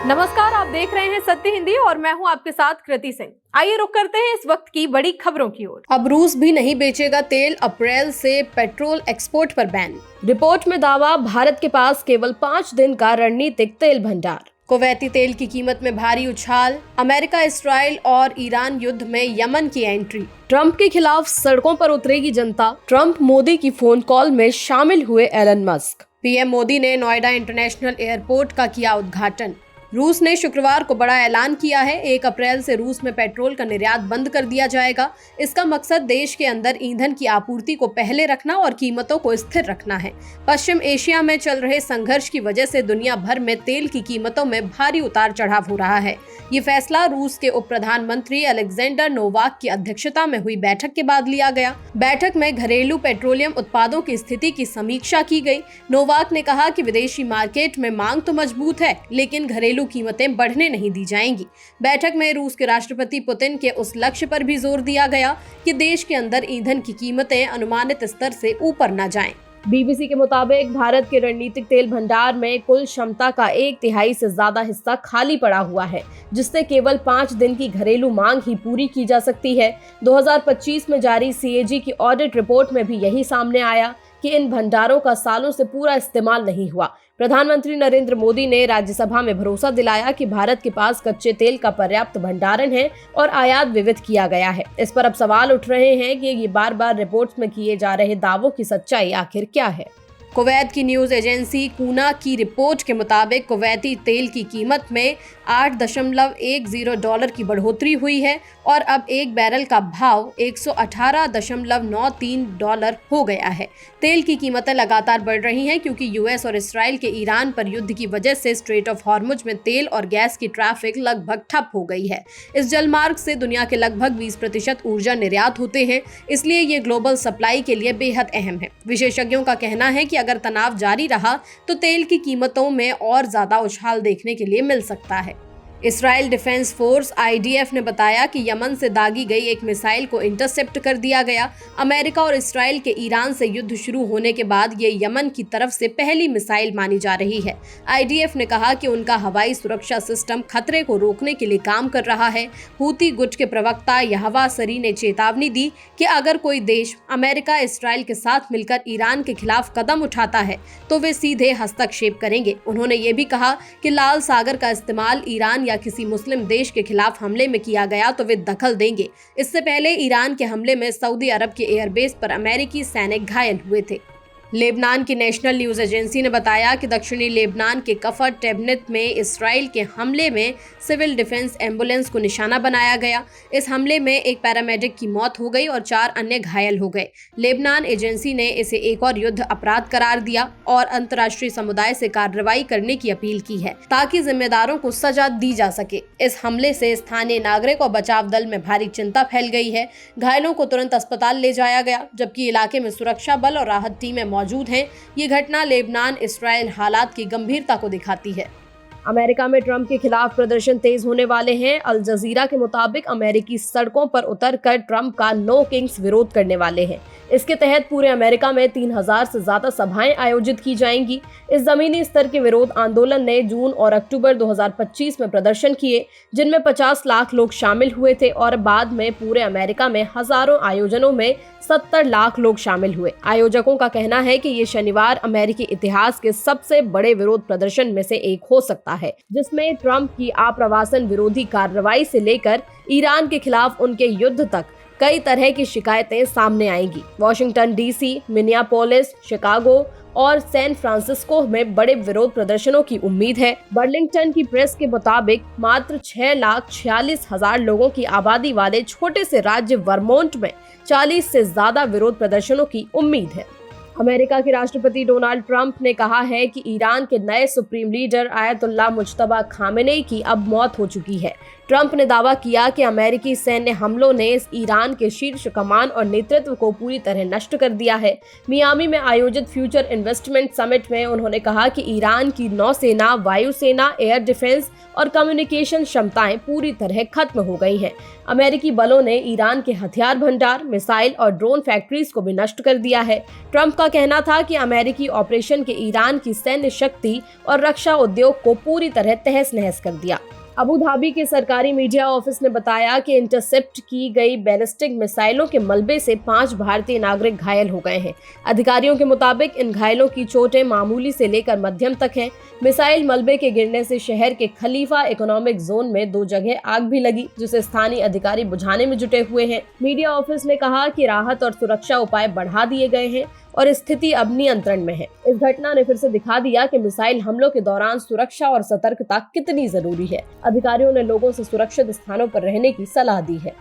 नमस्कार, आप देख रहे हैं सत्य हिंदी और मैं हूं आपके साथ कृति सिंह। आइए रुक करते हैं इस वक्त की बड़ी खबरों की ओर। अब रूस भी नहीं बेचेगा तेल, अप्रैल से पेट्रोल एक्सपोर्ट पर बैन। रिपोर्ट में दावा, भारत के पास केवल 5 दिन का रणनीतिक तेल भंडार। कुवैती तेल की कीमत में भारी उछाल। अमेरिका, इस्राइल और ईरान युद्ध में यमन की एंट्री। ट्रंप के खिलाफ सड़कों पर उतरेगी जनता। ट्रंप मोदी की फोन कॉल में शामिल हुए एलन मस्क। पीएम मोदी ने नोएडा इंटरनेशनल एयरपोर्ट का किया उद्घाटन। रूस ने शुक्रवार को बड़ा ऐलान किया है। 1 अप्रैल से रूस में पेट्रोल का निर्यात बंद कर दिया जाएगा। इसका मकसद देश के अंदर ईंधन की आपूर्ति को पहले रखना और कीमतों को स्थिर रखना है। पश्चिम एशिया में चल रहे संघर्ष की वजह से दुनिया भर में तेल की कीमतों में भारी उतार चढ़ाव हो रहा है। ये फैसला रूस के उप प्रधानमंत्री अलेक्जेंडर नोवाक की अध्यक्षता में हुई बैठक के बाद लिया गया। बैठक में घरेलू पेट्रोलियम उत्पादों की स्थिति की समीक्षा की गई। नोवाक ने कहा कि विदेशी मार्केट में मांग तो मजबूत है, लेकिन घरेलू कीमतें बढ़ने नहीं दी जाएंगी। बैठक में रूस के राष्ट्रपति पुतिन के उस लक्ष्य पर भी जोर दिया गया कि देश के अंदर ईंधन की कीमतें अनुमानित स्तर से ऊपर न जाएं। बीबीसी के मुताबिक भारत के रणनीतिक तेल भंडार में कुल क्षमता का 1/3 से ज्यादा हिस्सा खाली पड़ा हुआ है, जिससे केवल 5 दिन की घरेलू मांग ही पूरी की जा सकती है। 2025 में जारी सीएजी की ऑडिट रिपोर्ट में भी यही सामने आया कि इन भंडारों का सालों से पूरा इस्तेमाल नहीं हुआ। प्रधानमंत्री नरेंद्र मोदी ने राज्यसभा में भरोसा दिलाया कि भारत के पास कच्चे तेल का पर्याप्त भंडारण है और आयात विविध किया गया है। इस पर अब सवाल उठ रहे हैं कि ये बार-बार रिपोर्ट्स में किए जा रहे दावों की सच्चाई आखिर क्या है। कुवैत की न्यूज एजेंसी कूना की रिपोर्ट के मुताबिक कुवैती तेल की कीमत में $8.10 की बढ़ोतरी हुई है और अब एक बैरल का भाव $118.93 हो गया है। तेल की कीमतें लगातार बढ़ रही हैं क्योंकि यूएस और इसराइल के ईरान पर युद्ध की वजह से स्ट्रेट ऑफ हॉर्मुज में तेल और गैस की ट्रैफिक लगभग ठप हो गई है। इस जलमार्ग से दुनिया के लगभग 20% ऊर्जा निर्यात होते हैं, इसलिए ये ग्लोबल सप्लाई के लिए बेहद अहम है। विशेषज्ञों का कहना है कि अगर तनाव जारी रहा तो तेल की कीमतों में और ज्यादा उछाल देखने के लिए मिल सकता है। इसराइल डिफेंस फोर्स आईडीएफ ने बताया कि यमन से दागी गई एक मिसाइल को इंटरसेप्ट कर दिया गया। अमेरिका और इसराइल के ईरान से युद्ध शुरू होने के बाद ये यमन की तरफ से पहली मिसाइल मानी जा रही है। आईडीएफ ने कहा कि उनका हवाई सुरक्षा सिस्टम खतरे को रोकने के लिए काम कर रहा है। हूती गुट के प्रवक्ता यहवा सरी ने चेतावनी दी कि अगर कोई देश अमेरिका, इसराइल के साथ मिलकर ईरान के खिलाफ कदम उठाता है तो वे सीधे हस्तक्षेप करेंगे। उन्होंने ये भी कहा कि लाल सागर का इस्तेमाल ईरान या किसी मुस्लिम देश के खिलाफ हमले में किया गया तो वे दखल देंगे। इससे पहले ईरान के हमले में सऊदी अरब के एयरबेस पर अमेरिकी सैनिक घायल हुए थे। लेबनान की नेशनल न्यूज एजेंसी ने बताया कि दक्षिणी लेबनान के कफर टेबनित में इसराइल के हमले में सिविल डिफेंस एम्बुलेंस को निशाना बनाया गया। इस हमले में एक पैरामेडिक की मौत हो गई और 4 अन्य घायल हो गए। लेबनान एजेंसी ने इसे एक और युद्ध अपराध करार दिया और अंतर्राष्ट्रीय समुदाय से कार्रवाई करने की अपील की है ताकि जिम्मेदारों को सजा दी जा सके। इस हमले से स्थानीय नागरिक और बचाव दल में भारी चिंता फैल गई है। घायलों को तुरंत अस्पताल ले जाया गया, जबकि इलाके में सुरक्षा बल और राहत टीमें मौजूद हैं। ये घटना लेबनान इसराइल हालात की गंभीरता को दिखाती है। अमेरिका में ट्रंप के खिलाफ प्रदर्शन तेज होने वाले हैं। अल जजीरा के मुताबिक अमेरिकी सड़कों पर उतरकर ट्रंप का नो किंग्स विरोध करने वाले हैं। इसके तहत पूरे अमेरिका में 3000 से ज्यादा सभाएं आयोजित की जाएंगी। इस जमीनी स्तर के विरोध आंदोलन ने जून और अक्टूबर 2025 में प्रदर्शन किए, जिनमें 50 लाख लोग शामिल हुए थे और बाद में पूरे अमेरिका में हजारों आयोजनों में 70 लाख लोग शामिल हुए। आयोजकों का कहना है कि ये शनिवार अमेरिकी इतिहास के सबसे बड़े विरोध प्रदर्शन में से एक हो सकता है, जिसमें ट्रंप की आप्रवासन विरोधी कार्रवाई से लेकर ईरान के खिलाफ उनके युद्ध तक कई तरह की शिकायतें सामने आएंगी। वॉशिंगटन डीसी, मिनियापोलिस, शिकागो और सैन फ्रांसिस्को में बड़े विरोध प्रदर्शनों की उम्मीद है। बर्लिंगटन की प्रेस के मुताबिक मात्र 6,46,000 लोगों की आबादी वाले छोटे से राज्य वर्मोंट में 40 से ज्यादा विरोध प्रदर्शनों की उम्मीद है। अमेरिका के राष्ट्रपति डोनाल्ड ट्रंप ने कहा है कि ईरान के नए supreme leader Ayatollah Mojtaba Khamenei की अब मौत हो चुकी है। ट्रंप ने दावा किया कि अमेरिकी सैन्य हमलों ने इस ईरान के शीर्ष कमान और नेतृत्व को पूरी तरह नष्ट कर दिया है। मियामी में आयोजित फ्यूचर इन्वेस्टमेंट समिट में उन्होंने कहा कि ईरान की नौसेना, वायुसेना, एयर डिफेंस और कम्युनिकेशन क्षमताएं पूरी तरह खत्म हो गई हैं। अमेरिकी बलों ने ईरान के हथियार भंडार, मिसाइल और ड्रोन फैक्ट्रीज को भी नष्ट कर दिया है। ट्रंप का कहना था कि अमेरिकी ऑपरेशन के ईरान की सैन्य शक्ति और रक्षा उद्योग को पूरी तरह तहस नहस कर दिया। अबू धाबी के सरकारी मीडिया ऑफिस ने बताया कि इंटरसेप्ट की गई बैलिस्टिक मिसाइलों के मलबे से 5 भारतीय नागरिक घायल हो गए हैं। अधिकारियों के मुताबिक इन घायलों की चोटें मामूली से लेकर मध्यम तक हैं। मिसाइल मलबे के गिरने से शहर के खलीफा इकोनॉमिक जोन में 2 जगह आग भी लगी, जिसे स्थानीय अधिकारी बुझाने में जुटे हुए हैं। मीडिया ऑफिस ने कहा कि राहत और सुरक्षा उपाय बढ़ा दिए गए हैं और स्थिति अब नियंत्रण में है। इस घटना ने फिर से दिखा दिया कि मिसाइल हमलों के दौरान सुरक्षा और सतर्कता कितनी जरूरी है। अधिकारियों ने लोगों से सुरक्षित स्थानों पर रहने की सलाह दी है।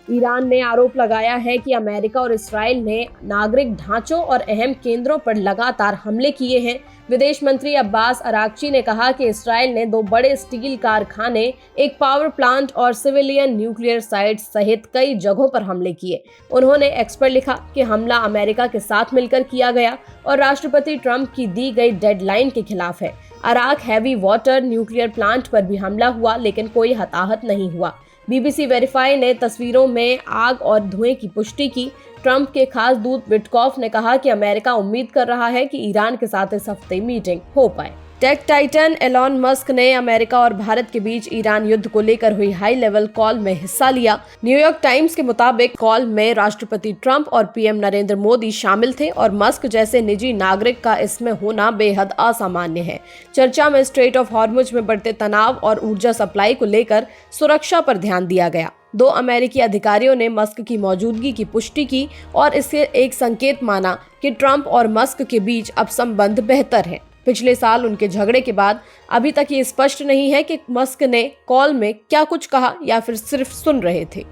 ईरान ने आरोप लगाया है कि अमेरिका और इस्राएल ने नागरिक ढांचों और अहम केंद्रों पर लगातार हमले किए हैं। विदेश मंत्री अब्बास अराक्ची ने कहा कि इस्राएल ने 2 बड़े स्टील कारखाने, एक पावर प्लांट और सिविलियन न्यूक्लियर साइट सहित कई जगहों पर हमले किए। उन्होंने एक्स पर लिखा कि हमला अमेरिका के साथ मिलकर किया गया और राष्ट्रपति ट्रंप की दी गई डेडलाइन के खिलाफ है। अराक हैवी वाटर न्यूक्लियर प्लांट पर भी हमला हुआ, लेकिन कोई हताहत नहीं हुआ। BBC वेरीफाई ने तस्वीरों में आग और धुएं की पुष्टि की। ट्रंप के खास दूत विटकॉफ ने कहा कि अमेरिका उम्मीद कर रहा है कि ईरान के साथ इस हफ्ते मीटिंग हो पाए। टेक टाइटन एलॉन मस्क ने अमेरिका और भारत के बीच ईरान युद्ध को लेकर हुई हाई लेवल कॉल में हिस्सा लिया। न्यूयॉर्क टाइम्स के मुताबिक कॉल में राष्ट्रपति ट्रंप और पीएम नरेंद्र मोदी शामिल थे और मस्क जैसे निजी नागरिक का इसमें होना बेहद असामान्य है। चर्चा में स्ट्रेट ऑफ हॉर्मुज में बढ़ते तनाव और ऊर्जा सप्लाई को लेकर सुरक्षा पर ध्यान दिया गया। 2 अमेरिकी अधिकारियों ने मस्क की मौजूदगी की पुष्टि की और इसे एक संकेत माना कि ट्रंप और मस्क के बीच अब संबंध बेहतर हैं। पिछले साल उनके झगड़े के बाद अभी तक ये स्पष्ट नहीं है कि मस्क ने कॉल में क्या कुछ कहा या फिर सिर्फ सुन रहे थे।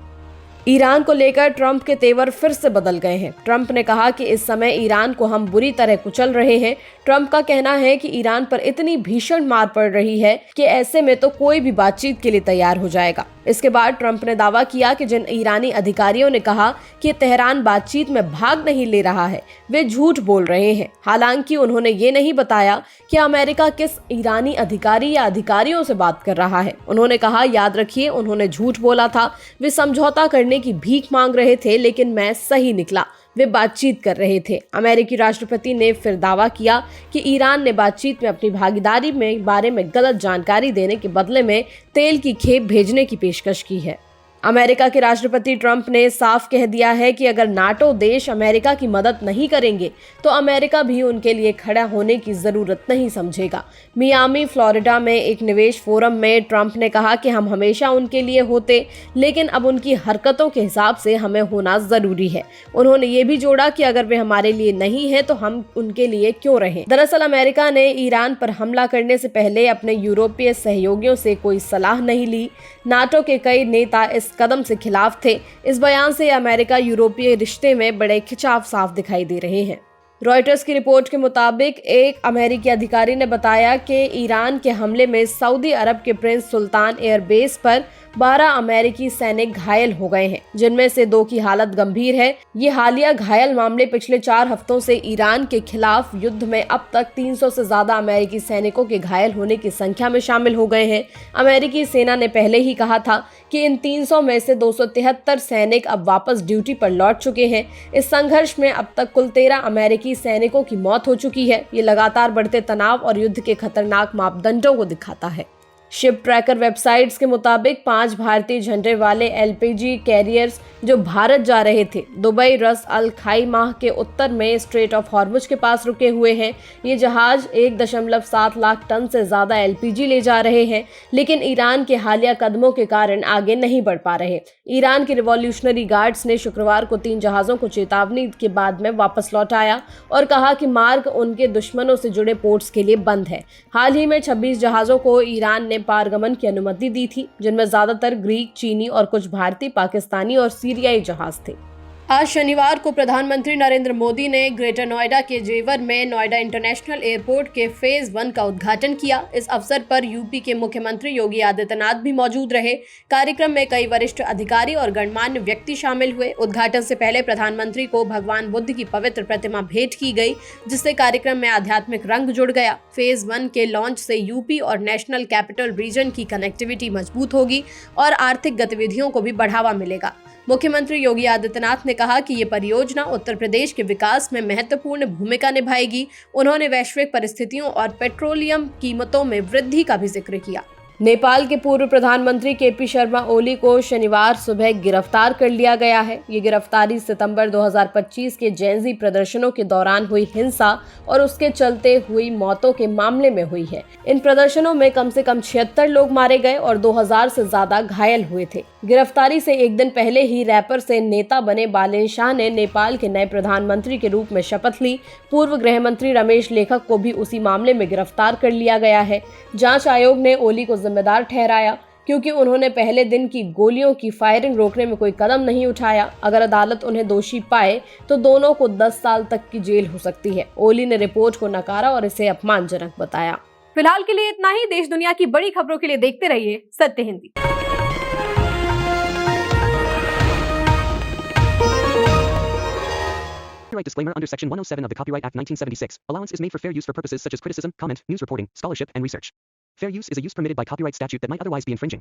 ईरान को लेकर ट्रंप के तेवर फिर से बदल गए हैं। ट्रंप ने कहा कि इस समय ईरान को हम बुरी तरह कुचल रहे हैं। ट्रंप का कहना है कि ईरान पर इतनी भीषण मार पड़ रही है कि ऐसे में तो कोई भी बातचीत के लिए तैयार हो जाएगा। इसके बाद ट्रंप ने दावा किया कि जिन ईरानी अधिकारियों ने कहा कि तेहरान बातचीत में भाग नहीं ले रहा है, वे झूठ बोल रहे हैं। हालांकि उन्होंने ये नहीं बताया कि अमेरिका किस ईरानी अधिकारी या अधिकारियों से बात कर रहा है। उन्होंने कहा, याद रखिए, उन्होंने झूठ बोला था। वे समझौता करने की भीख मांग रहे थे, लेकिन मैं सही निकला। वे बातचीत कर रहे थे। अमेरिकी राष्ट्रपति ने फिर दावा किया कि ईरान ने बातचीत में अपनी भागीदारी में बारे में गलत जानकारी देने के बदले में तेल की खेप भेजने की पेशकश की है। अमेरिका के राष्ट्रपति ट्रंप ने साफ कह दिया है कि अगर नाटो देश अमेरिका की मदद नहीं करेंगे तो अमेरिका भी उनके लिए खड़ा होने की जरूरत नहीं समझेगा। मियामी, फ्लोरिडा में एक निवेश फोरम में ट्रंप ने कहा कि हम हमेशा उनके लिए होते, लेकिन अब उनकी हरकतों के हिसाब से हमें होना जरूरी है। उन्होंने ये भी जोड़ा कि अगर वे हमारे लिए नहीं है तो हम उनके लिए क्यों रहें। दरअसल अमेरिका ने ईरान पर हमला करने से पहले अपने यूरोपीय सहयोगियों से कोई सलाह नहीं ली। नाटो के कई नेता इस कदम से खिलाफ थे। इस बयान से अमेरिका यूरोपीय रिश्ते में बड़े खिंचाव साफ दिखाई दे रहे हैं। रॉयटर्स की रिपोर्ट के मुताबिक एक अमेरिकी अधिकारी ने बताया कि ईरान के हमले में सऊदी अरब के प्रिंस सुल्तान एयरबेस पर 12 अमेरिकी सैनिक घायल हो गए हैं, जिनमें से 2 की हालत गंभीर है। ये हालिया घायल मामले पिछले 4 हफ्तों से ईरान के खिलाफ युद्ध में अब तक 300 से ज्यादा अमेरिकी सैनिकों के घायल होने की संख्या में शामिल हो गए हैं। अमेरिकी सेना ने पहले ही कहा था कि इन 300 में से 273 सैनिक अब वापस ड्यूटी पर लौट चुके हैं। इस संघर्ष में अब तक कुल 13 अमेरिकी सैनिकों की मौत हो चुकी है। ये लगातार बढ़ते तनाव और युद्ध के खतरनाक मापदंडों को दिखाता है। शिप ट्रैकर वेबसाइट्स के मुताबिक 5 भारतीय झंडे वाले LPG कैरियर्स जो भारत जा रहे थे, दुबई रस अल खाईमा के उत्तर में स्ट्रेट ऑफ हॉर्मुज के पास रुके हुए हैं। ये जहाज 1.7 लाख टन से ज्यादा LPG ले जा रहे हैं, लेकिन ईरान के हालिया कदमों के कारण आगे नहीं बढ़ पा रहे। ईरान के रिवॉल्यूशनरी गार्ड्स ने शुक्रवार को 3 जहाजों को चेतावनी के बाद में वापस लौटाया और कहा कि मार्ग उनके दुश्मनों से जुड़े पोर्ट्स के लिए बंद है। हाल ही में 26 जहाजों को ईरान ने पारगमन की अनुमति दी थी, जिनमें ज्यादातर ग्रीक, चीनी और कुछ भारतीय, पाकिस्तानी और सीरियाई जहाज थे। आज शनिवार को प्रधानमंत्री नरेंद्र मोदी ने ग्रेटर नोएडा के जेवर में नोएडा इंटरनेशनल एयरपोर्ट के फेज 1 का उद्घाटन किया। इस अवसर पर यूपी के मुख्यमंत्री योगी आदित्यनाथ भी मौजूद रहे। कार्यक्रम में कई वरिष्ठ अधिकारी और गणमान्य व्यक्ति शामिल हुए। उद्घाटन से पहले प्रधानमंत्री को भगवान बुद्ध की पवित्र प्रतिमा भेंट की गई, जिससे कार्यक्रम में आध्यात्मिक रंग जुड़ गया। फेज 1 के लॉन्च से यूपी और नेशनल कैपिटल रीजन की कनेक्टिविटी मजबूत होगी और आर्थिक गतिविधियों को भी बढ़ावा मिलेगा। मुख्यमंत्री योगी आदित्यनाथ ने कहा कि ये परियोजना उत्तर प्रदेश के विकास में महत्वपूर्ण भूमिका निभाएगी। उन्होंने वैश्विक परिस्थितियों और पेट्रोलियम कीमतों में वृद्धि का भी जिक्र किया। नेपाल के पूर्व प्रधानमंत्री केपी शर्मा ओली को शनिवार सुबह गिरफ्तार कर लिया गया है। ये गिरफ्तारी सितंबर 2025 के जेनजी प्रदर्शनों के दौरान हुई हिंसा और उसके चलते हुई मौतों के मामले में हुई है। इन प्रदर्शनों में कम से कम 76 लोग मारे गए और 2000 से ज्यादा घायल हुए थे। गिरफ्तारी से एक दिन पहले ही रैपर से नेता बने बालेन शाह ने नेपाल के नए प्रधानमंत्री के रूप में शपथ ली। पूर्व गृह मंत्री रमेश लेखक को भी उसी मामले में गिरफ्तार कर लिया गया है। जांच आयोग ने ओली को जिम्मेदार ठहराया क्योंकि उन्होंने पहले दिन की गोलियों की फायरिंग रोकने में कोई कदम नहीं उठाया। अगर अदालत उन्हें दोषी पाए तो दोनों को 10 साल तक की जेल हो सकती है। ओली ने रिपोर्ट को नकारा और इसे अपमानजनक बताया। फिलहाल के लिए इतना ही। देश दुनिया की बड़ी खबरों के लिए देखते रहिए सत्य Hindi. Copyright disclaimer under Section 107 of the Copyright Act 1976. Allowance is made for fair use for purposes such as criticism, comment, news reporting, scholarship, and research. Fair use is a use permitted by copyright statute that might otherwise be infringing.